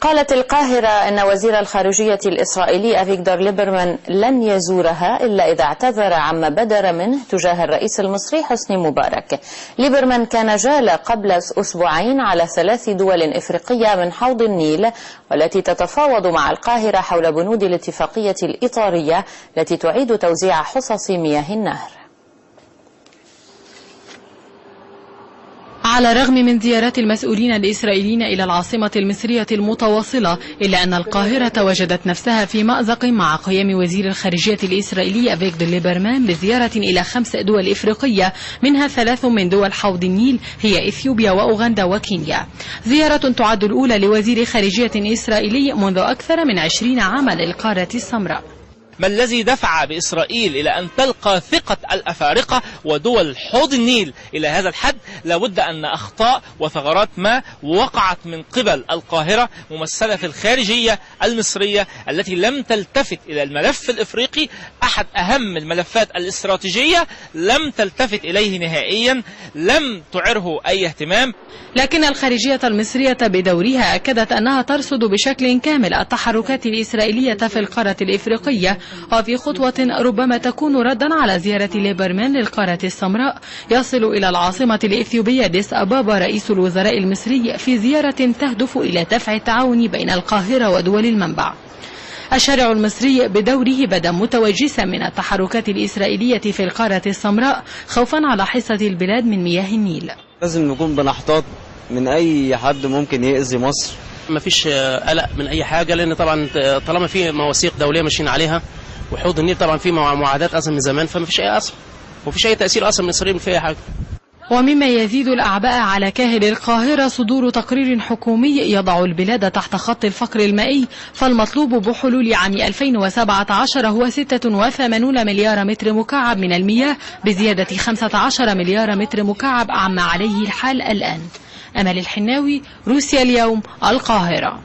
قالت القاهرة أن وزير الخارجية الإسرائيلي أفيغدور ليبرمان لن يزورها إلا إذا اعتذر عما بدر منه تجاه الرئيس المصري حسني مبارك. ليبرمان كان جال قبل أسبوعين على 3 دول إفريقية من حوض النيل والتي تتفاوض مع القاهرة حول بنود الاتفاقية الإطارية التي تعيد توزيع حصص مياه النهر. على الرغم من زيارات المسؤولين الإسرائيليين إلى العاصمة المصرية المتواصلة، إلا أن القاهرة وجدت نفسها في مأزق مع قيام وزير الخارجية الإسرائيلي أفيغدور ليبرمان بزيارة إلى 5 دول إفريقية، منها 3 من دول حوض النيل هي إثيوبيا وأوغندا وكينيا. زيارة تعد الأولى لوزير خارجية إسرائيلي منذ أكثر من 20 عاما للقارة السمراء. ما الذي دفع بإسرائيل إلى أن تلقى ثقة الأفارقة ودول حوض النيل إلى هذا الحد؟ لابد أن أخطاء وثغرات ما وقعت من قبل القاهرة ممثلة في الخارجية المصرية التي لم تلتفت إلى الملف الإفريقي، أحد أهم الملفات الاستراتيجية، لم تلتفت إليه نهائيا، لم تعره أي اهتمام. لكن الخارجية المصرية بدورها أكدت أنها ترصد بشكل كامل التحركات الإسرائيلية في القارة الإفريقية، وفي خطوة ربما تكون ردا على زيارة ليبرمان للقارة السمراء يصل إلى العاصمة الإثيوبية أديس أبابا رئيس الوزراء المصري في زيارة تهدف إلى دفع التعاون بين القاهرة ودول المنبع. الشارع المصري بدوره بدا متوجسا من التحركات الإسرائيلية في القارة السمراء خوفا على حصة البلاد من مياه النيل. لازم نكون بنحتاط من أي حد ممكن يأذي مصر. ما فيش قلق من أي حاجة، لأن طبعا طالما في مواثيق دولية ماشيين عليها، وحوض النيل طبعا في معاهدات أصلا من زمان، فما فيش أي أثر ومفيش أي تأثير أصلا من إسرائيل في أي حاجة. ومما يزيد الأعباء على كاهل القاهرة صدور تقرير حكومي يضع البلاد تحت خط الفقر المائي، فالمطلوب بحلول عام 2017 هو 86 مليار متر مكعب من المياه، بزيادة 15 مليار متر مكعب عما عليه الحال الآن. أمل الحناوي، روسيا اليوم، القاهرة.